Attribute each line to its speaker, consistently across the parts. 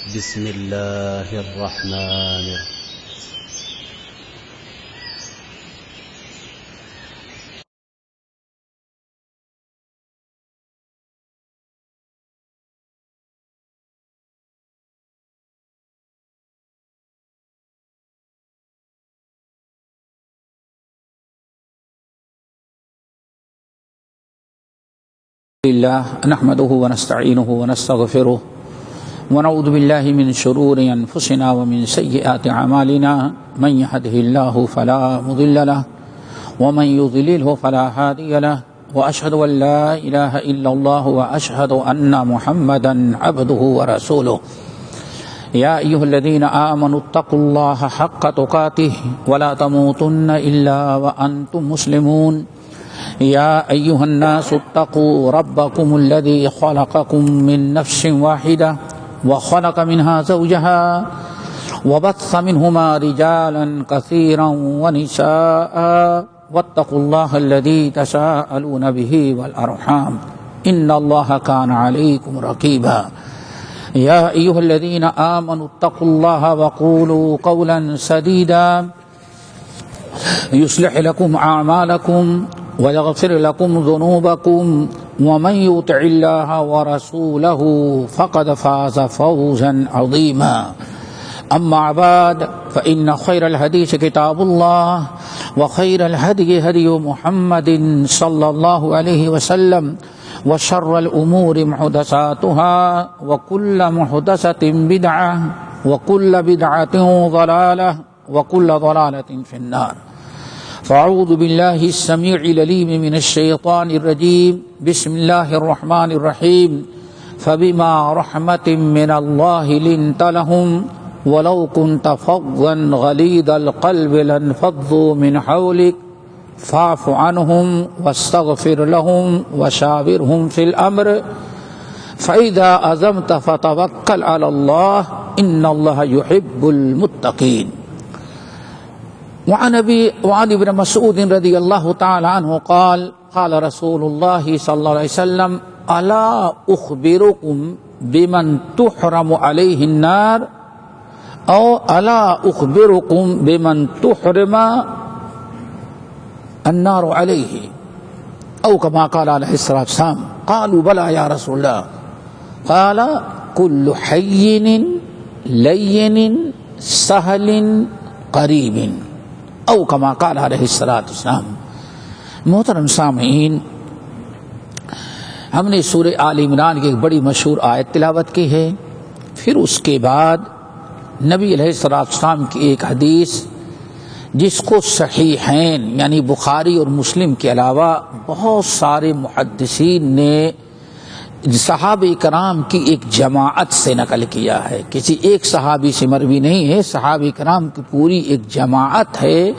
Speaker 1: بسم الله الرحمن الرحيم.
Speaker 2: لله نحمده ونستعينه ونستغفره ونعوذ بالله من شرور أنفسنا ومن سيئات أعمالنا من يهده الله فلا مضل له ومن يضلله فلا هادي له وأشهد أن لا إله إلا الله وأشهد أن محمدا عبده ورسوله. يا أيها الذين آمنوا اتقوا الله حق تقاته ولا تموتن إلا وأنتم مسلمون. يا أيها الناس اتقوا ربكم الذي خلقكم من نفس واحدة وخلق منها زوجها وبث منهما رجالا كثيرا ونساء واتقوا الله الذي تساءلون به والأرحام إن الله كان عليكم رقيبا. يا أيها الذين آمنوا اتقوا الله وقولوا قولا سديدا يصلح لكم أعمالكم ويغفر لكم ذنوبكم ومن يطع الله ورسوله فقد فاز فوزا عظيما. أما بعد فإن خير الحديث كتاب الله وخير الهدي هدي محمد صلى الله عليه وسلم وشر الأمور محدثاتها وكل محدثة بدعة وكل بدعة ضلالة وكل ضلالة في النار. فاعوذ بالله السميع العليم من الشيطان الرجيم. بسم الله الرحمن الرحيم. فبما رحمة من الله لنت لهم ولو كنت فظا غليظ القلب لانفضوا من حولك فاعف عنهم واستغفر لهم وشاورهم في الأمر فإذا عزمت فتوكل على الله إن الله يحب المتقين. وعن ابن مسعود رضي الله تعالى عنه قال قال رسول الله صلى الله عليه وسلم ألا أخبركم بمن تحرم عليه النار أو ألا أخبركم بمن تحرم النار عليه أو كما قال عليه الصلاة والسلام. قالوا بلى يا رسول الله. قال كل حين لين سهل قريب او کما قال علیہ الصلوۃ والسلام. محترم سامعین، ہم نے سورہ آل عمران کی ایک بڑی مشہور آیت تلاوت کی ہے. پھر اس کے بعد نبی علیہ الصلوۃ والسلام کی ایک حدیث جس کو صحیحین یعنی بخاری اور مسلم کے علاوہ بہت سارے محدثین نے صحابہ کرام کی ایک جماعت سے نقل کیا ہے. کسی ایک صحابی سے مروی نہیں ہے، صحابہ کرام کی پوری ایک جماعت ہے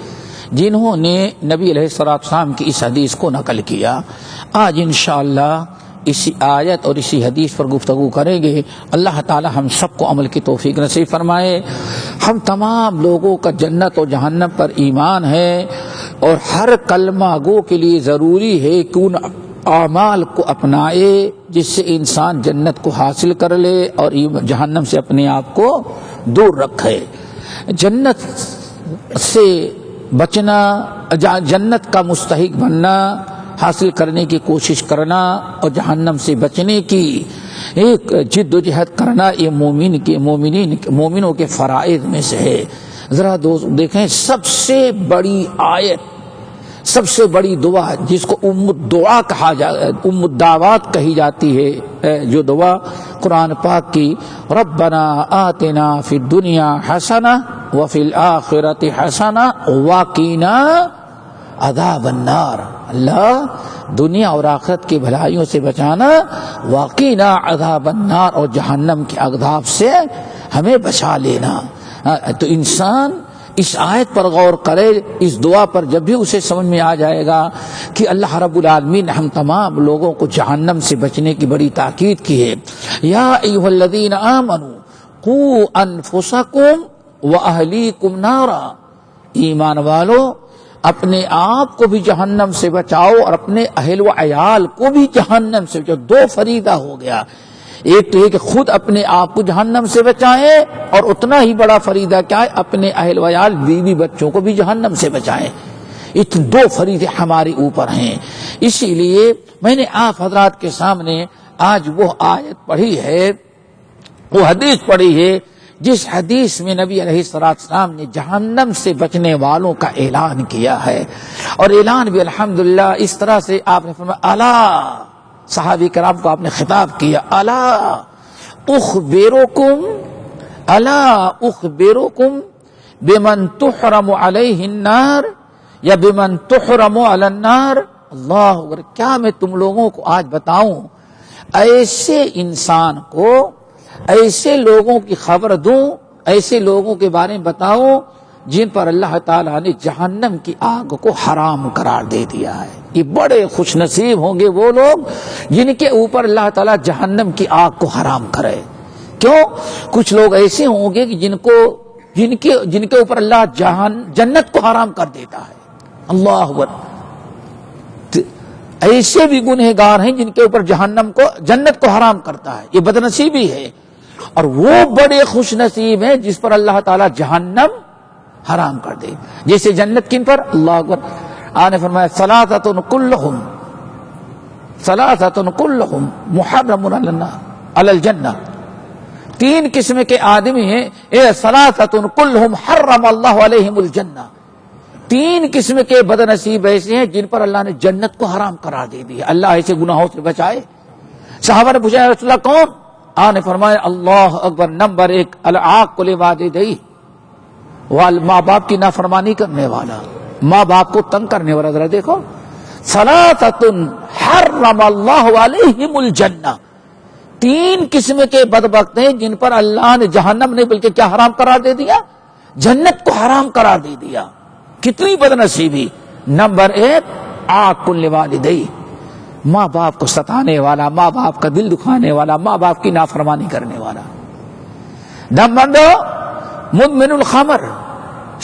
Speaker 2: جنہوں نے نبی علیہ الصلوۃ والسلام کی اس حدیث کو نقل کیا. آج انشاءاللہ اسی آیت اور اسی حدیث پر گفتگو کریں گے. اللہ تعالی ہم سب کو عمل کی توفیق نصیب فرمائے. ہم تمام لوگوں کا جنت و جہنم پر ایمان ہے اور ہر کلمہ گو کے لیے ضروری ہے کہ ان اعمال کو اپنائے جس سے انسان جنت کو حاصل کر لے اور جہنم سے اپنے آپ کو دور رکھے. جنت سے بچنا، جنت کا مستحق بننا، حاصل کرنے کی کوشش کرنا اور جہنم سے بچنے کی ایک جد و جہد کرنا یہ مومنوں کے فرائض میں سے ہے. ذرا دوست دیکھیں، سب سے بڑی آیت، سب سے بڑی دعا جس کو ام الدعا کہا ام الدعوات کہی جاتی ہے، جو دعا قرآن پاک کی ربنا آتنا فی الدنیا حسنہ وفی الآخرۃ حسنہ وقنا عذاب النار. اللہ دنیا اور آخرت کی بھلائیوں سے بچانا، وقنا عذاب النار اور جہنم کے عذاب سے ہمیں بچا لینا. تو انسان اس آیت پر غور کرے، اس دعا پر جب بھی اسے سمجھ میں آ جائے گا کہ اللہ رب العالمین نے ہم تمام لوگوں کو جہنم سے بچنے کی بڑی تاکید کی ہے. یا ایھا الذین آمنوا قوا انفسکم واہلیکم نارا. ایمان والو، اپنے آپ کو بھی جہنم سے بچاؤ اور اپنے اہل و عیال کو بھی جہنم سے بچاؤ. دو فریضہ ہو گیا، ایک تو یہ کہ خود اپنے آپ کو جہنم سے بچائیں، اور اتنا ہی بڑا فریضہ کیا ہے، اپنے اہل ویال بیوی بچوں کو بھی جہنم سے بچائیں۔ یہ دو فریضے ہمارے اوپر ہیں۔ اسی لیے میں نے آپ حضرات کے سامنے آج وہ آیت پڑھی ہے، وہ حدیث پڑھی ہے، جس حدیث میں نبی علیہ السلام نے جہنم سے بچنے والوں کا اعلان کیا ہے، اور اعلان بھی الحمدللہ اس طرح سے آپ نے فرمایا، الا، صحابہ کرام کو آپ نے خطاب کیا، الا اخبرکم، الا اخبرکم بمن تحرم علیہ النار یا بمن تحرم علی النار، اللہ اکبر، کیا میں تم لوگوں کو آج بتاؤں، ایسے انسان کو، ایسے لوگوں کی خبر دوں، ایسے لوگوں کے بارے میں بتاؤں جن پر اللہ تعالیٰ نے جہنم کی آگ کو حرام قرار دے دیا ہے۔ یہ بڑے خوش نصیب ہوں گے وہ لوگ جن کے اوپر اللہ تعالیٰ جہنم کی آگ کو حرام کرے۔ کیوں؟ کچھ لوگ ایسے ہوں گے کہ جن کے اوپر اللہ جنت کو حرام کر دیتا ہے۔ اللہ اکبر، ایسے بھی گنہگار ہیں جن کے اوپر جنت کو حرام کرتا ہے، یہ بدنصیبی ہے۔ اور وہ بڑے خوش نصیب ہیں جس پر اللہ تعالیٰ جہنم حرام کر دے۔ جیسے جنت کن پر؟ اللہ اکبر، آپ نے فرمایا ثلاثۃ کلہم محرم علی الجنہ، تین قسم کے آدمی ہیں، ثلاثۃ کلہم حرم اللہ علیہم الجنہ، تین قسم کے بدنصیب ایسے ہیں جن پر اللہ نے جنت کو حرام قرار دے دی۔ اللہ ایسے گناہوں سے بچائے۔ صحابہ نے پوچھا یا رسول اللہ کون؟ آپ نے فرمایا اللہ اکبر، نمبر 1 العاق لوالدیہ، ماں باپ کی نافرمانی کرنے والا، ماں باپ کو تنگ کرنے والا۔ ذرا دیکھو، ثلاثۃ حرم اللہ علیہم الجنہ، تین قسم کے بدبخت ہیں جن پر اللہ نے جہنم نہیں بلکہ کیا حرام قرار دے دیا؟ جنت کو حرام قرار دے دیا۔ کتنی بدنصیبی۔ نمبر 1 عاق لوالدیہ، ماں باپ کو ستانے والا، ماں باپ کا دل دکھانے والا، ماں باپ کی نافرمانی کرنے والا۔ نمبر 2 مدمن الخمر،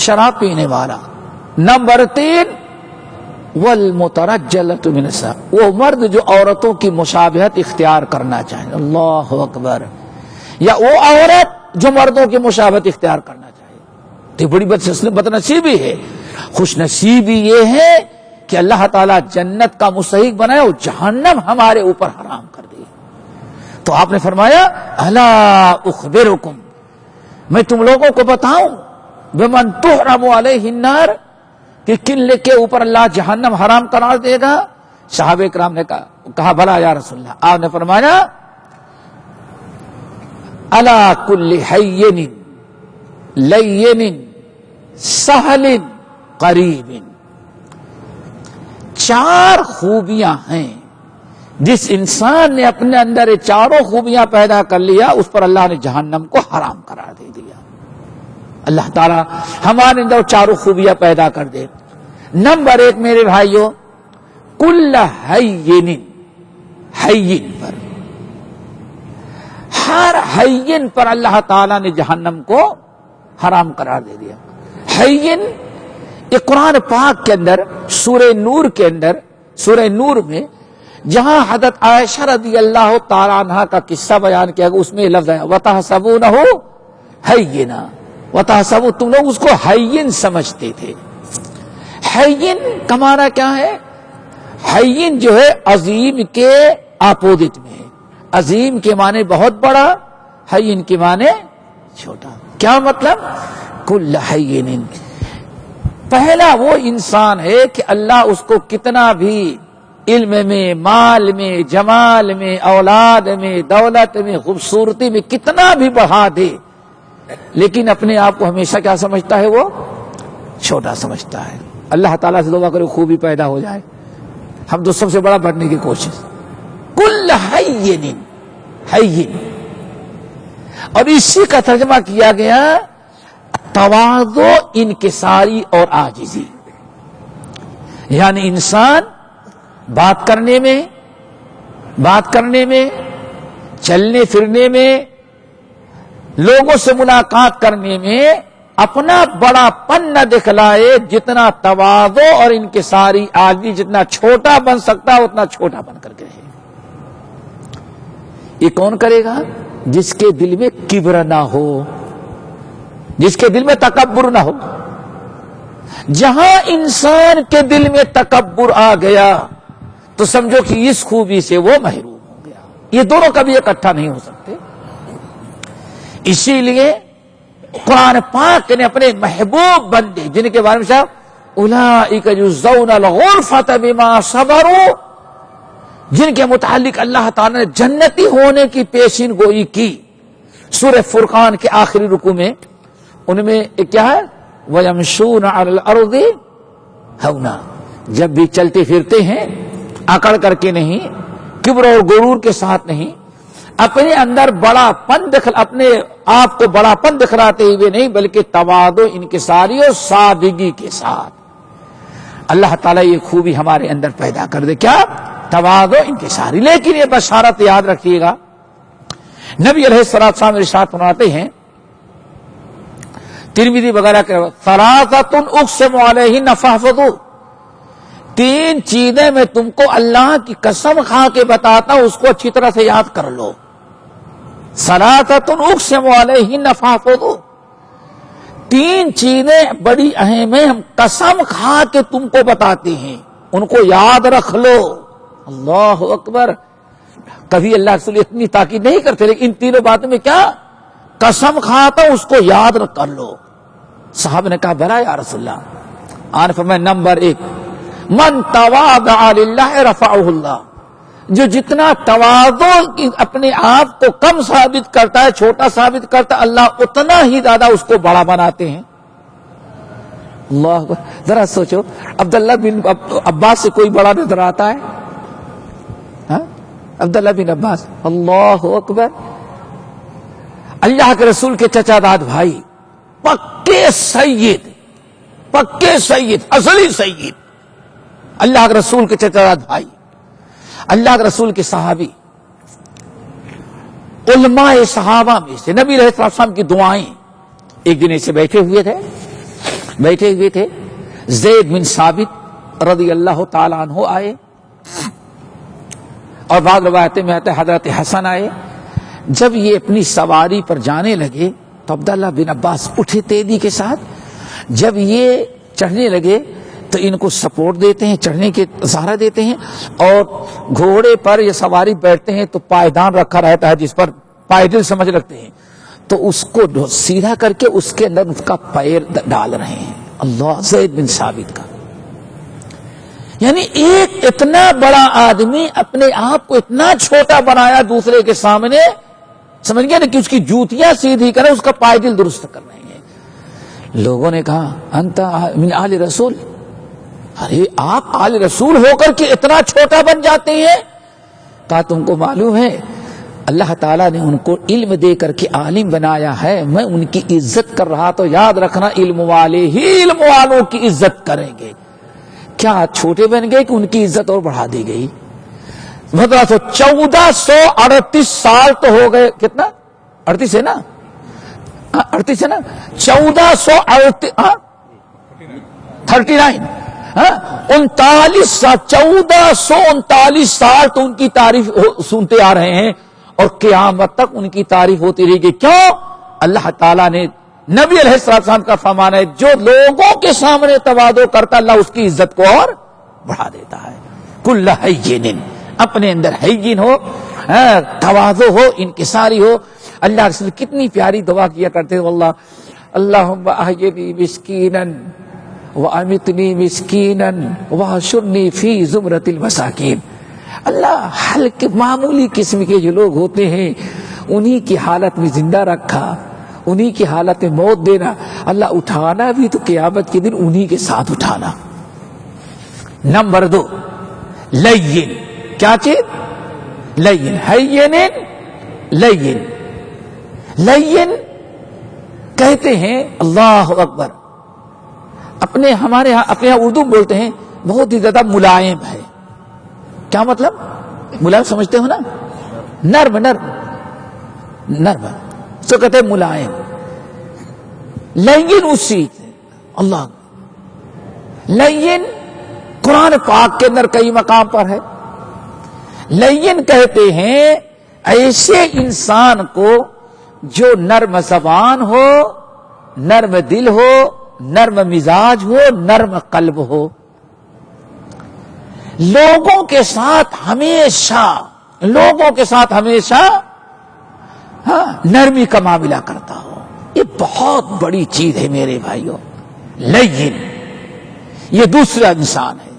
Speaker 2: شراب پینے والا۔ نمبر 3 والمترجلۃ من النساء، وہ مرد جو عورتوں کی مشابہت اختیار کرنا چاہے، اللہ اکبر، یا وہ عورت جو مردوں کی مشابہت اختیار کرنا چاہے۔ تو بڑی بدنصیبی ہے۔ خوش نصیبی یہ ہے کہ اللہ تعالیٰ جنت کا مستحق بنائے اور جہنم ہمارے اوپر حرام کر دے۔ تو آپ نے فرمایا الا اخبرکم، میں تم لوگوں کو بتاؤں، بمن تحرم علیہ النار، کہ کن کے اوپر اللہ جہنم حرام قرار دے گا؟ صحابہ کرام نے کہا بھلا یا رسول اللہ۔ آپ نے فرمایا الا کل حین لین سہل قریب، 4 خوبیاں ہیں، جس انسان نے اپنے اندر یہ 4 خوبیاں پیدا کر لیا اس پر اللہ نے جہنم کو حرام قرار دے دیا۔ اللہ تعالیٰ ہمارے اندر 4 خوبیاں پیدا کر دے۔ نمبر 1 میرے بھائیوں، کل حین پر، ہر حین پر اللہ تعالیٰ نے جہنم کو حرام قرار دے دیا۔ حین یہ قرآن پاک کے اندر سورہ نور کے اندر، سورہ نور میں جہاں حضرت عائشہ رضی اللہ تعالیٰ عنہا کا قصہ بیان کیا گیا، اس میں لفظ ہے وَتَحْسَبُونَهُ حَيِّنًا، وَتَحْسَبُونَ، تم لوگ اس کو حیین سمجھتے تھے۔ حیین کا معنی کیا ہے؟ حیین جو ہے عظیم کے اپوزٹ میں ہے۔ عظیم کے معنی بہت بڑا، حیین کے معنی چھوٹا۔ کیا مطلب؟ کل حیین، پہلا وہ انسان ہے کہ اللہ اس کو کتنا بھی علم میں، مال میں، جمال میں، اولاد میں، دولت میں، خوبصورتی میں کتنا بھی بڑھا دے، لیکن اپنے آپ کو ہمیشہ کیا سمجھتا ہے؟ وہ چھوٹا سمجھتا ہے۔ اللہ تعالیٰ سے دعا کرے خوبی پیدا ہو جائے، ہم تو سب سے بڑا بڑھنے کی کوشش۔ کل حین، حین، اور اسی کا ترجمہ کیا گیا تواضع، انکساری اور عاجزی، یعنی انسان بات کرنے میں، چلنے پھرنے میں، لوگوں سے ملاقات کرنے میں اپنا بڑا پن نہ دکھلائے، جتنا تواضع اور انکساری آدمی جتنا چھوٹا بن سکتا ہے اتنا چھوٹا بن کر کے رہے۔ یہ کون کرے گا؟ جس کے دل میں کبر نہ ہو، جس کے دل میں تکبر نہ ہو۔ جہاں انسان کے دل میں تکبر آ گیا تو سمجھو کہ اس خوبی سے وہ محروم ہو گیا۔ یہ دونوں کبھی اکٹھا نہیں ہو سکتے۔ اسی لیے قرآن پاک نے اپنے محبوب بندے جن کے بارے میں صاحب اولئک یجزون الغرفۃ بما صبروا، جن کے متعلق اللہ تعالی نے جنتی ہونے کی پیشین گوئی کی سورہ فرقان کے آخری رکوع میں، ان میں کیا ہے؟ وَيَمْشُونَ عَلَى الْأَرْضِ هَوْنًا، جب بھی چلتے پھرتے ہیں اکڑ کر کے نہیں، کبر اور غرور کے ساتھ نہیں، اپنے اندر بڑا پن اپنے آپ کو بڑا پن دکھلاتے ہوئے نہیں، بلکہ تواضع، انکساری اور سادگی کے ساتھ۔ اللہ تعالیٰ یہ خوبی ہمارے اندر پیدا کر دے، کیا؟ تواضع، انکساری۔ لیکن یہ بشارت یاد رکھیے گا، نبی علیہ الصلوۃ ارشاد فرماتے ہیں ترمذی وغیرہ کے ثلاثۃ اقسم علیہن فاحفظوا، تین چیزیں میں تم کو اللہ کی قسم کھا کے بتاتا ہوں، اس کو اچھی طرح سے یاد کر لو۔ ثلاثۃ اقسم علیہن فاحفظوا، تین چیزیں بڑی اہم ہیں، ہم قسم کھا کے تم کو بتاتے ہیں، ان کو یاد رکھ لو۔ اللہ اکبر، کبھی اللہ رسول اتنی تاکید نہیں کرتے، لیکن ان تینوں باتوں میں کیا؟ قسم کھاتا ہوں، اس کو یاد کر لو۔ صحابہ نے کہا بلا یا رسول اللہ۔ آن فرمایا نمبر 1 من تواضع للہ رفعہ اللہ، جو جتنا تواضع اپنے آپ کو کم ثابت کرتا ہے، چھوٹا ثابت کرتا ہے، اللہ اتنا ہی زیادہ اس کو بڑا بناتے ہیں۔ اللہ اکبر، ذرا سوچو، عبداللہ بن عباس سے کوئی بڑا نظر آتا ہے؟ ہاں، عبداللہ بن عباس، اللہ اکبر، اللہ کے رسول کے چچا داد بھائی، پکے سید، پکے سید، اصلی سید، اللہ کے رسول کے چچا داد بھائی، اللہ کے رسول کے صحابی، علماء صحابہ میں سے، نبی علیہ السلام کی دعائیں۔ ایک دن ایسے بیٹھے ہوئے تھے، زید بن ثابت رضی اللہ تعالیٰ عنہ آئے، اور بعض روایتیں میں آتا ہے حضرت حسن آئے۔ جب یہ اپنی سواری پر جانے لگے تو عبداللہ بن عباس اٹھے تیزی کے ساتھ، جب یہ چڑھنے لگے تو ان کو سپورٹ دیتے ہیں، چڑھنے کے سہارا دیتے ہیں، اور گھوڑے پر یا سواری بیٹھتے ہیں تو پائیدان رکھا رہتا ہے جس پر پائیدل سمجھ رکھتے ہیں، تو اس کو سیدھا کر کے اس کے اندر اس کا پیر ڈال رہے ہیں۔ اللہ، زید بن ثابت کا، یعنی ایک اتنا بڑا آدمی اپنے آپ کو اتنا چھوٹا بنایا دوسرے کے سامنے، سمجھ گیا نا، کہ اس کی جوتیاں سیدھی کرے، اس کا پائیدل درست کر رہے ہیں۔ لوگوں نے کہا انت من آل رسول، ارے آپ آل رسول ہو کر کے اتنا چھوٹا بن جاتے ہیں؟ کہا تم کو معلوم ہے اللہ تعالیٰ نے ان کو علم دے کر کے عالم بنایا ہے، میں ان کی عزت کر رہا، تو یاد رکھنا علم والے ہی علم والوں کی عزت کریں گے۔ کیا چھوٹے بن گئے کہ ان کی عزت اور بڑھا دی گئی؟ مطلب 1438 سال تو ہو گئے، کتنا؟ 38 ہے نا، 38 ہے نا، 1439 سال تو ان کی تعریف سنتے آ رہے ہیں، اور قیامت تک ان کی تعریف ہوتی رہے گی۔ کیوں؟ اللہ تعالیٰ نے، نبی علیہ السلام کا فرمان ہے، جو لوگوں کے سامنے تواضع کرتا اللہ اس کی عزت کو اور بڑھا دیتا ہے۔ کل ہین، اپنے اندر ہین ہو، تواضع ہو، انکساری ہو۔ اللہ رسول کتنی پیاری دعا کیا کرتے ہیں، اللہ اللہم احیینی مسکینا وامتنی مسکینا واحشرنی فی زمرۃ المساکین۔ اللہ ہلکے معمولی قسم کے جو لوگ ہوتے ہیں انہی کی حالت میں زندہ رکھا، انہی کی حالت میں موت دینا، اللہ اٹھانا بھی تو قیامت کے دن انہی کے ساتھ اٹھانا۔ نمبر 2 لین، کیا چیز؟ لین، ہین، لین۔ لین کہتے ہیں، اللہ اکبر، ہمارے یہاں اردو بولتے ہیں بہت ہی زیادہ ملائم ہے۔ کیا مطلب؟ ملائم سمجھتے ہو نا، نرم نرم نرم، سو کہتے ہیں ملائم۔ لین اسی، اللہ، لین قرآن پاک کے اندر کئی مقام پر ہے۔ لین کہتے ہیں ایسے انسان کو جو نرم زبان ہو، نرم دل ہو، نرم مزاج ہو، نرم قلب ہو، لوگوں کے ساتھ ہمیشہ نرمی کا معاملہ کرتا ہو. یہ بہت بڑی چیز ہے میرے بھائیوں. لین، یہ دوسرا انسان ہے.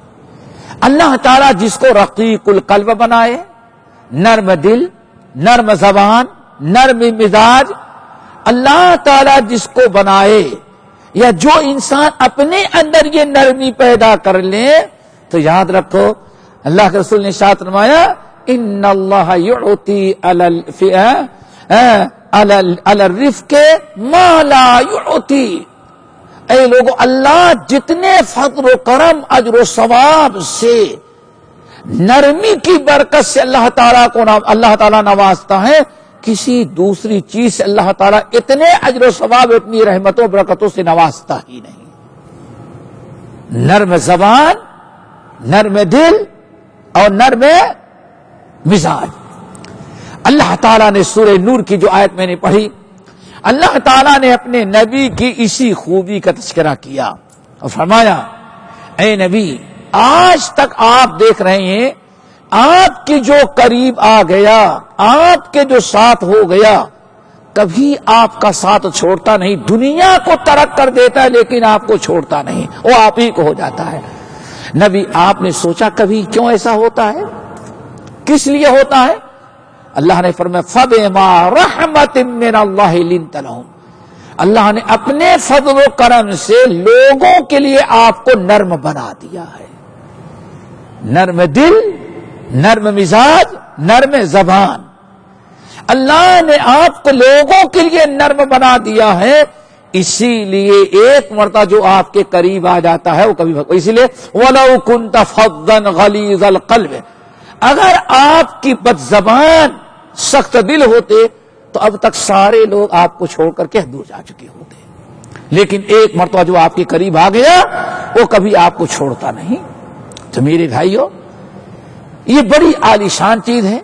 Speaker 2: اللہ تعالیٰ جس کو رقیق القلب بنائے، نرم دل، نرم زبان، نرم مزاج، اللہ تعالیٰ جس کو بنائے، یا جو انسان اپنے اندر یہ نرمی پیدا کر لے، تو یاد رکھو اللہ کے رسول نے ارشاد فرمایا ان اللہ یعطی علی الرفق ما لا یعطی. اے لوگو، اللہ جتنے فضل و کرم، اجر و ثواب سے، نرمی کی برکت سے اللہ تعالیٰ نوازتا ہے، کسی دوسری چیز سے اللہ تعالیٰ اتنے اجر و ثواب، اتنی رحمتوں و برکتوں سے نوازتا ہی نہیں. نرم زبان، نرم دل اور نرم مزاج. اللہ تعالیٰ نے سورہ نور کی جو آیت میں نے پڑھی، اللہ تعالیٰ نے اپنے نبی کی اسی خوبی کا تذکرہ کیا اور فرمایا اے نبی، آج تک آپ دیکھ رہے ہیں آپ کے جو قریب آ گیا، آپ کے جو ساتھ ہو گیا، کبھی آپ کا ساتھ چھوڑتا نہیں. دنیا کو ترک کر دیتا ہے لیکن آپ کو چھوڑتا نہیں، وہ آپ ہی کو ہو جاتا ہے. نبی، آپ نے سوچا کبھی کیوں ایسا ہوتا ہے؟ کس لیے ہوتا ہے؟ اللہ نے فرمایا فَبِمَا رَحْمَةٍ مِّنَ اللَّهِ لِنتَ لَهُمْ. اللہ نے اپنے فضل و کرم سے لوگوں کے لیے آپ کو نرم بنا دیا ہے. نرم دل، نرم مزاج، نرم زبان. اللہ نے آپ کو لوگوں کے لیے نرم بنا دیا ہے. اسی لیے ایک مرتبہ جو آپ کے قریب آ جاتا ہے وہ کبھی، اسی لیے وَلَوْ كُنْتَ فَظًّا غَلِيظَ الْقَلْبِ، اگر آپ کی بد زبان، سخت دل ہوتے تو اب تک سارے لوگ آپ کو چھوڑ کر کے دور جا چکے ہوتے. لیکن ایک مرتبہ جو آپ کے قریب آ گیا وہ کبھی آپ کو چھوڑتا نہیں. تو میرے بھائیو، یہ بڑی عالیشان چیز ہے.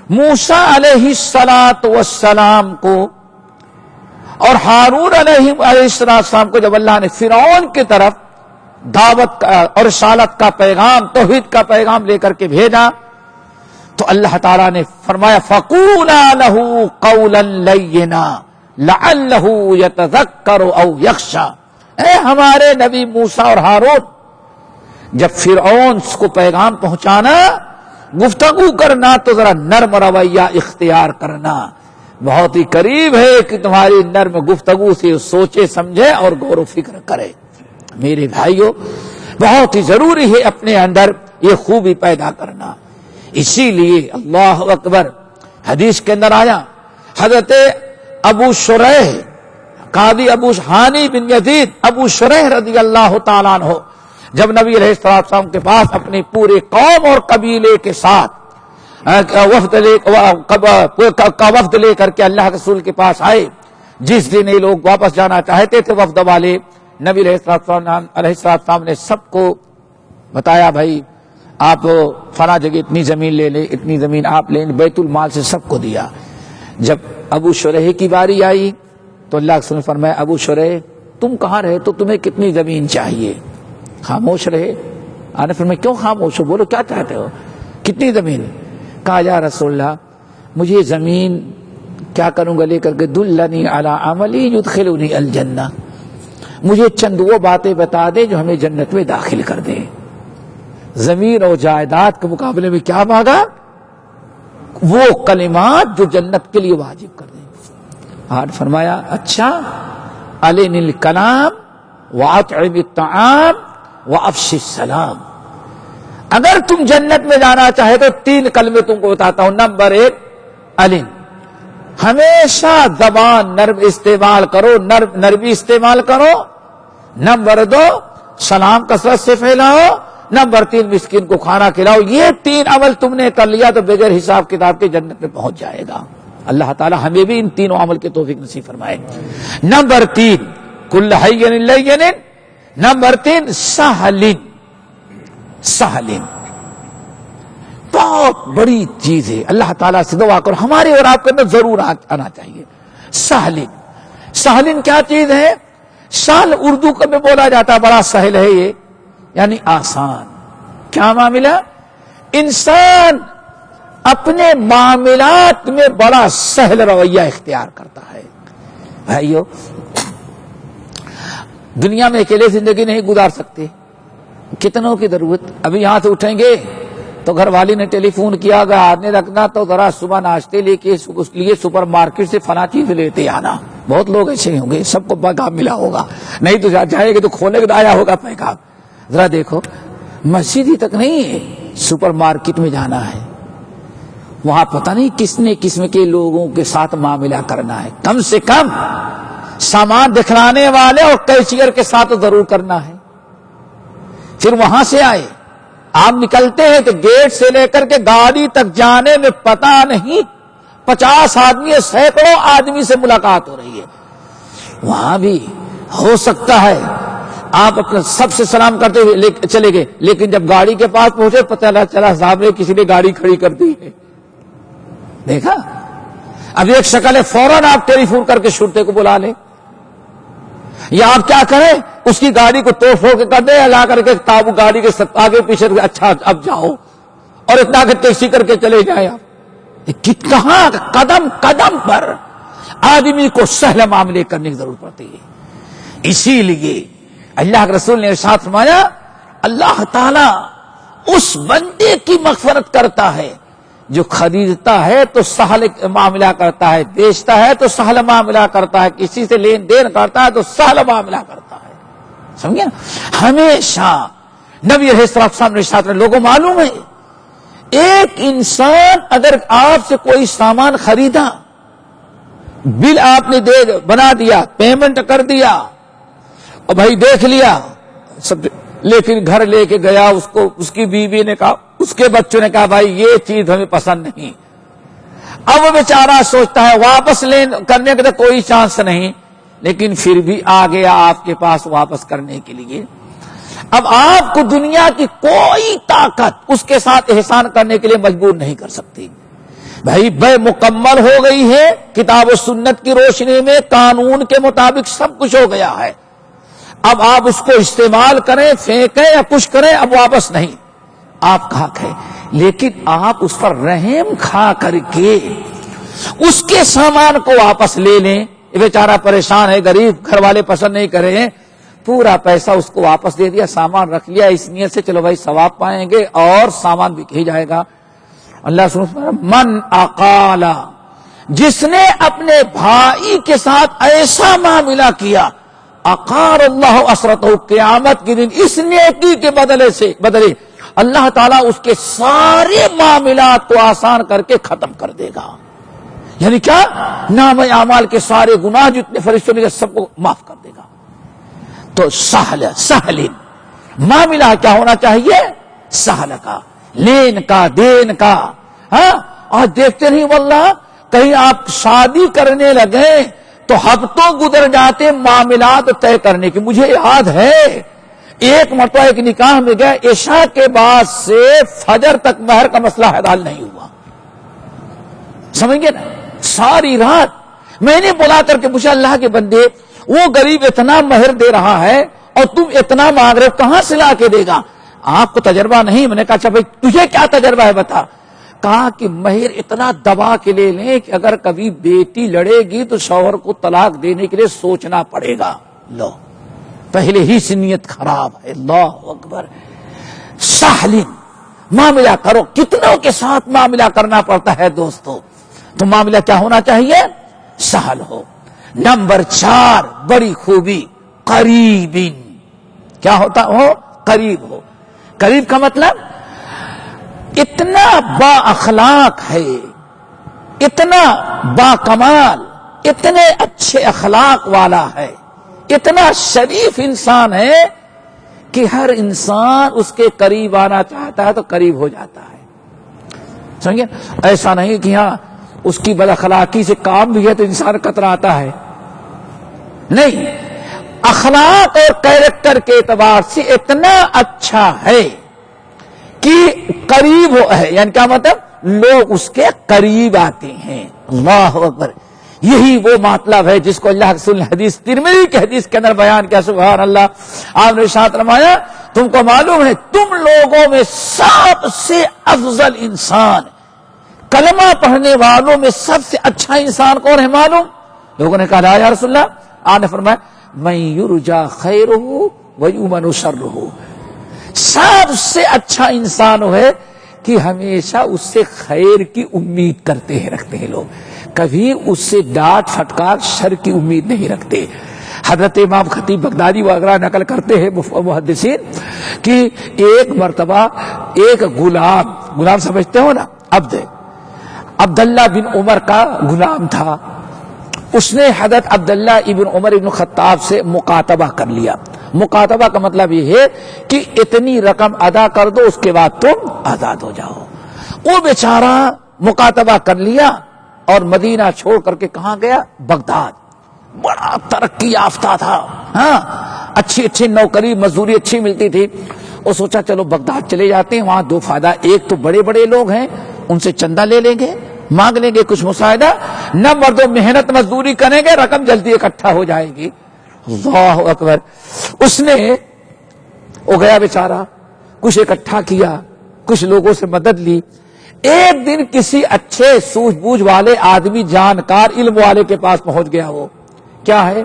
Speaker 2: موسیٰ علیہ السلام کو اور ہارون علیہ السلام کو جب اللہ نے فرعون کی طرف دعوت اور رسالت کا پیغام، توحید کا پیغام لے کر کے بھیجا، تو اللہ تعالیٰ نے فرمایا فَقُولَا لَهُ قَوْلًا لَيِّنًا لَعَلَّهُ يَتَذَكَّرُ أَوْ يَخْشَىٰ. اے ہمارے نبی موسیٰ اور ہارون، جب فرعون کو پیغام پہنچانا، گفتگو کرنا، تو ذرا نرم رویہ اختیار کرنا. بہت ہی قریب ہے کہ تمہاری نرم گفتگو سے سوچے سمجھے اور غور و فکر کرے. میرے بھائیوں، بہت ہی ضروری ہے اپنے اندر یہ خوبی پیدا کرنا. اسی لیے اللہ اکبر، حدیث کے اندر آیا، حضرت ابو شریح، قاضی ابو ہانی بن یزید ابو شریح رضی اللہ تعالیٰ عنہ جب نبی علیہ السلام کے پاس اپنے پورے قوم اور قبیلے کے ساتھ وفد لے کر کے اللہ کے رسول کے پاس آئے، جس دن یہ لوگ واپس جانا چاہتے تھے وفد والے، نبی علیہ السلام نے سب کو بتایا بھائی آپ فلاں جگہ اتنی زمین لے لیں، اتنی زمین آپ لیں، بیت المال سے سب کو دیا. جب ابو شریح کی باری آئی تو اللہ کے رسول نے فرمایا ابو شریح تم کہاں رہے تو تمہیں کتنی زمین چاہیے؟ خاموش رہے. آنے فرمایا کیوں خاموش ہو، بولو کیا چاہتے ہو، کتنی زمین؟ کہا یا رسول اللہ مجھے زمین کیا کروں گا لے کر کے دلنی علی عملی یدخلنی الجنہ، مجھے چند وہ باتیں بتا دے جو ہمیں جنت میں داخل کر دیں. زمین اور جائیداد کے مقابلے میں کیا مانگا؟ وہ کلمات جو جنت کے لیے واجب کر دیں. آج فرمایا اچھا، علن الکلام واطعم الطعام وافش السلام. اگر تم جنت میں جانا چاہے تو 3 کلمے تم کو بتاتا ہوں. نمبر 1 علن، ہمیشہ زبان نرم استعمال کرو، نرمی استعمال کرو. نمبر 2 سلام کثرت سے پھیلاؤ. نمبر 3 مسکین کو کھانا کھلاؤ. یہ 3 عمل تم نے کر لیا تو بغیر حساب کتاب کے جنت میں پہنچ جائے گا. اللہ تعالی ہمیں بھی ان 3 عمل کے توفیق نصیب فرمائے. نمبر 3 کل حین لین. نمبر 3 سہلن. بہت بڑی چیز ہے. اللہ تعالیٰ سے دعا کرو ہمارے اور آپ کے اندر ضرور آنا چاہیے. سہلن. سہلن کیا چیز ہے؟ سہل اردو کا میں بولا جاتا ہے بڑا سہل ہے یہ، یعنی آسان. کیا معاملہ؟ انسان اپنے معاملات میں بڑا سہل رویہ اختیار کرتا ہے. بھائیو، دنیا میں اکیلے زندگی نہیں گزار سکتے. کتنوں کی ضرورت. ابھی یہاں سے اٹھیں گے تو گھر والی نے ٹیلی فون کیا اگر آنے رکھنا تو ذرا صبح ناشتے لے کے اس لیے سپر مارکیٹ سے فلاں چیز لیتے آنا. بہت لوگ ایسے ہی ہوں گے، سب کو پیغام ملا ہوگا. نہیں تو جائے گے تو کھولنے کا آیا ہوگا پیغام. ذرا دیکھو، مسجد ہی تک نہیں ہے، سپر مارکیٹ میں جانا ہے. وہاں پتہ نہیں کس نے قسم کے لوگوں کے ساتھ معاملہ کرنا ہے. کم سے کم سامان دکھلانے والے اور کیشیئر کے ساتھ ضرور کرنا ہے. پھر وہاں سے آئے، آپ نکلتے ہیں تو گیٹ سے لے کر کے گاڑی تک جانے میں پتہ نہیں 50 آدمی 100 آدمی سے ملاقات ہو رہی ہے. وہاں بھی ہو سکتا ہے آپ اپنا سب سے سلام کرتے ہوئے چلے گئے، لیکن جب گاڑی کے پاس پہنچے پتہ چلا صاحب نے کسی نے گاڑی کھڑی کر دی ہے. دیکھا؟ اب ایک شکل ہے، فوراً آپ ٹیلی فون کر کے شرطے کو بلا لیں، یا آپ کیا کریں اس کی گاڑی کو توڑ پھوڑ کے کر دیں، لا کر کے تابو گاڑی کے آگے پیچھے اچھا اب جاؤ، اور اتنا کہ ٹیکسی کر کے چلے جائیں. آپ کہاں قدم قدم پر آدمی کو سہل معاملے کرنے کی ضرورت پڑتی ہے. اسی لیے اللہ کے رسول نے ارشاد فرمایا اللہ تعالی اس بندے کی مغفرت کرتا ہے جو خریدتا ہے تو سہل معاملہ کرتا ہے، بیچتا ہے تو سہل معاملہ کرتا ہے، کسی سے لین دین کرتا ہے تو سہل معاملہ کرتا ہے. سمجھے نا؟ ہمیشہ نبی علیہ السلام نے ارشاد فرمایا، لوگوں معلوم ہے ایک انسان اگر آپ سے کوئی سامان خریدا، بل آپ نے بنا دیا، پیمنٹ کر دیا اور بھائی دیکھ لیا سب، لیکن گھر لے کے گیا، اس کو اس کی بیوی نے کہا، اس کے بچوں نے کہا بھائی یہ چیز ہمیں پسند نہیں. اب وہ بیچارہ سوچتا ہے واپس کرنے کا کوئی چانس نہیں، لیکن پھر بھی آ گیا آپ کے پاس واپس کرنے کے لیے. اب آپ کو دنیا کی کوئی طاقت اس کے ساتھ احسان کرنے کے لیے مجبور نہیں کر سکتی. بھائی بے مکمل ہو گئی ہے، کتاب و سنت کی روشنی میں قانون کے مطابق سب کچھ ہو گیا ہے. اب آپ اس کو استعمال کریں، پھینکیں یا کچھ کریں، اب واپس نہیں، آپ کا حق ہے. لیکن آپ اس پر رحم کھا کر کے اس کے سامان کو واپس لے لیں. یہ بیچارہ پریشان ہے، غریب، گھر والے پسند نہیں کر رہے ہیں، پورا پیسہ اس کو واپس دے دیا، سامان رکھ لیا اس نیت سے چلو بھائی ثواب پائیں گے اور سامان بک ہی جائے گا. اللہ سبحانہ من اقالا، جس نے اپنے بھائی کے ساتھ ایسا معاملہ کیا، اقار اللہ اسرتہ، قیامت کے دن اس نیکی کے بدلے اللہ تعالیٰ اس کے سارے معاملات کو آسان کر کے ختم کر دے گا. یعنی کیا؟ نام اعمال کے سارے گناہ جتنے فرشتوں نے سب کو معاف کر دے گا. تو سہل معاملہ کیا ہونا چاہیے؟ سہل کا، لین کا، دین کا. ہاں، آج دیکھتے نہیں واللہ کہیں آپ شادی کرنے لگے تو ہفتوں گزر جاتے معاملات طے کرنے کی. مجھے یاد ہے ایک مرتبہ ایک نکاح میں گیا، عشاء کے بعد سے فجر تک مہر کا مسئلہ حل نہیں ہوا. سمجھ گئے نا؟ ساری رات میں نے بلا کر کے پوچھا اللہ کے بندے وہ غریب اتنا مہر دے رہا ہے اور تم اتنا مانگ رہے ہو، کہاں سے لا کے دے گا؟ آپ کو تجربہ نہیں. میں نے کہا اچھا بھائی تجھے کیا تجربہ ہے بتا. کہا کہ مہر اتنا دبا کے لے لیں کہ اگر کبھی بیٹی لڑے گی تو شوہر کو طلاق دینے کے لیے سوچنا پڑے گا. لو، پہلے ہی سے نیت خراب ہے. اللہ اکبر. سہل معاملہ کرو. کتنوں کے ساتھ معاملہ کرنا پڑتا ہے دوستو. تو معاملہ کیا ہونا چاہیے؟ سہل ہو. نمبر 4 بڑی خوبی، قریب. کیا ہوتا ہو؟ قریب ہو. قریب کا مطلب اتنا با اخلاق ہے، اتنا با کمال، اتنے اچھے اخلاق والا ہے، اتنا شریف انسان ہے کہ ہر انسان اس کے قریب آنا چاہتا ہے تو قریب ہو جاتا ہے. سمجھے؟ ایسا نہیں کہ ہاں اس کی بد اخلاقی سے کام بھی ہے تو انسان کتراتا ہے. نہیں، اخلاق اور کیریکٹر کے اعتبار سے اتنا اچھا ہے کی قریب ہے، یعنی کیا مطلب لوگ اس کے قریب آتے ہیں. اللہ اکبر. یہی وہ مطلب ہے جس کو اللہ کے رسول نے حدیث ترمذی کی حدیث کے اندر بیان کیا. سبحان اللہ. آپ نے ارشاد فرمایا تم کو معلوم ہے تم لوگوں میں سب سے افضل انسان، کلمہ پڑھنے والوں میں سب سے اچھا انسان کون ہے معلوم؟ لوگوں نے کہا یا رسول اللہ. آپ نے فرمایا من یرجا خیرہ ویؤمن شرہ. سب سے اچھا انسان وہ ہے کہ ہمیشہ اس سے خیر کی امید کرتے ہیں، رکھتے ہیں لوگ، کبھی اس سے ڈانٹ پھٹکار شر کی امید نہیں رکھتے. حضرت امام خطیب بغدادی وغیرہ نقل کرتے ہیں محدثین کہ ایک مرتبہ ایک غلام سمجھتے ہو نا، عبداللہ بن عمر کا غلام تھا. اس نے حضرت عبداللہ ابن عمر ابن خطاب سے مکاتبہ کر لیا. مکاتبہ کا مطلب یہ ہے کہ اتنی رقم ادا کر دو اس کے بعد تم آزاد ہو جاؤ. وہ بیچارہ مکاتبہ کر لیا اور مدینہ چھوڑ کر کے کہاں گیا؟ بغداد. بڑا ترقی یافتہ تھا، ہاں اچھی نوکری مزدوری اچھی ملتی تھی. وہ سوچا چلو بغداد چلے جاتے ہیں، وہاں دو فائدہ، ایک تو بڑے بڑے لوگ ہیں ان سے چندہ لے لیں گے، مانگ لیں گے کچھ مساعدہ، نہ مردوں محنت مزدوری کریں گے، رقم جلدی اکٹھا ہو جائے گی. اللہ اکبر. اس نے وہ گیا بیچارہ، کچھ اکٹھا کیا، کچھ لوگوں سے مدد لی. ایک دن کسی اچھے سوجھ بوجھ والے آدمی، جانکار علم والے کے پاس پہنچ گیا. وہ کیا ہے؟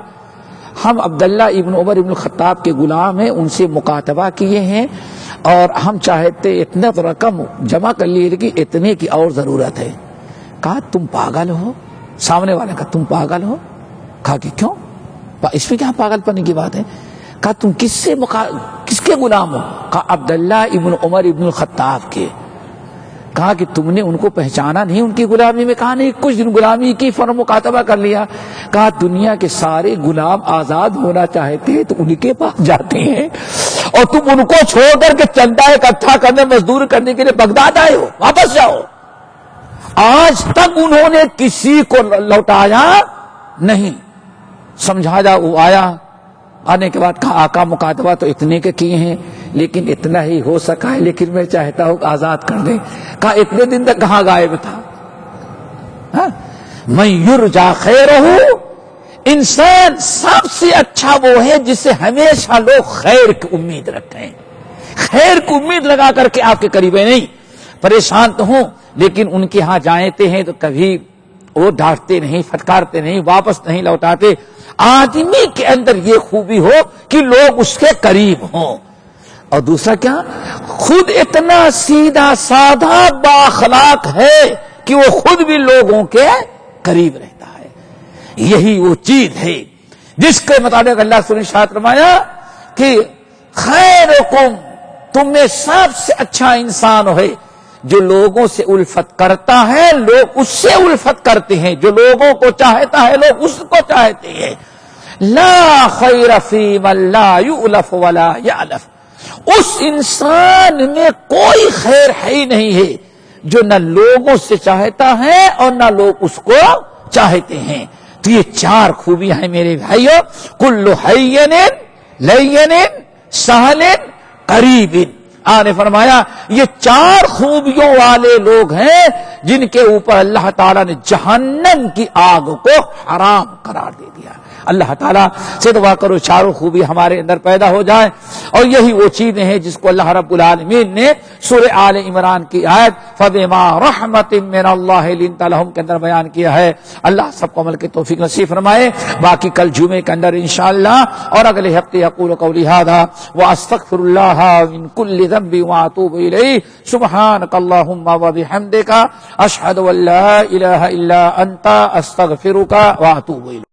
Speaker 2: ہم عبداللہ ابن عمر ابن خطاب کے غلام ہیں، ان سے مکاتبہ کیے ہیں اور ہم چاہتے اتنا تو رقم جمع کر لیے لیکن اتنے کی اور ضرورت ہے. کہا تم پاگل ہو؟ سامنے والے کا تم پاگل ہو؟ کہا کہ کیوں؟ اس میں کیا پاگل پنے کی بات ہے؟ کہا تم کس کے غلام ہو؟ کہا عبداللہ ابن عمر ابن الخطاب کے. کہا کہ تم نے ان کو پہچانا نہیں ان کی غلامی میں؟ کہا نہیں، کچھ دن غلامی کی فوراً مکاتبہ کر لیا. کہا دنیا کے سارے غلام آزاد ہونا چاہتے ہیں تو ان کے پاس جاتے ہیں اور تم ان کو چھوڑ کر کے چندہ اکٹھا کرنے مزدور کرنے کے لیے بغداد آئے ہو. واپس جاؤ. آج تک انہوں نے کسی کو لوٹایا نہیں. سمجھایا، وہ آیا. آنے کے بعد کہا آقا مکاتبہ تو اتنے کے کیے ہیں لیکن اتنا ہی ہو سکا ہے، لیکن میں چاہتا ہوں کہ آزاد کر دیں. کہا اتنے دن تک کہاں غائب تھا؟ من یرجا خیرہ. انسان سب سے اچھا وہ ہے جس سے ہمیشہ لوگ خیر کی امید رکھیں. خیر کی امید لگا کر کے آپ کے قریب نہیں. پریشان تو ہوں لیکن ان کے ہاں جاتے ہیں تو کبھی وہ ڈانٹتے نہیں، پھٹکارتے نہیں، واپس نہیں لوٹاتے. آدمی کے اندر یہ خوبی ہو کہ لوگ اس کے قریب ہوں. اور دوسرا کیا؟ خود اتنا سیدھا سادہ بااخلاق ہے کہ وہ خود بھی لوگوں کے قریب رہتا ہے. یہی وہ چیز ہے جس کے مطابق اللہ سبحانہ نے فرمایا کہ خیرکم، تم میں سب سے اچھا انسان ہے جو لوگوں سے الفت کرتا ہے، لوگ اس سے الفت کرتے ہیں. جو لوگوں کو چاہتا ہے لوگ اس کو چاہتے ہیں. لا خیر فی من لا یؤلف ولا یألف. اس انسان میں کوئی خیر ہے ہی نہیں ہے جو نہ لوگوں سے چاہتا ہے اور نہ لوگ اس کو چاہتے ہیں. تو یہ چار خوبیاں ہیں میرے بھائیو. کل حین لین سہل قریب. آپ نے فرمایا یہ چار خوبیوں والے لوگ ہیں جن کے اوپر اللہ تعالیٰ نے جہنم کی آگ کو حرام قرار دے دیا. اللہ تعالیٰ سے دعا کرو چاروں خوبی ہمارے اندر پیدا ہو جائیں. اور یہی وہ چیزیں ہیں جس کو اللہ رب العالمین نے سورہ آل عمران کی آیت فَبِمَا رَحْمَةٍ مِّنَ اللَّهِ لِنتَ لَهُمْ کے اندر بیان کیا ہے. اللہ سب کو عمل کی توفیق نصیب فرمائے. باقی کل جمعے کے اندر انشاءاللہ اور اگلے ہفتے اقول قولی ھذا واستغفر اللہ من کل ذنب واتوب الیہ. سبحانک اللہم وبحمدک اشہد ان لا الہ الا انت استغفرک واتوب الیک.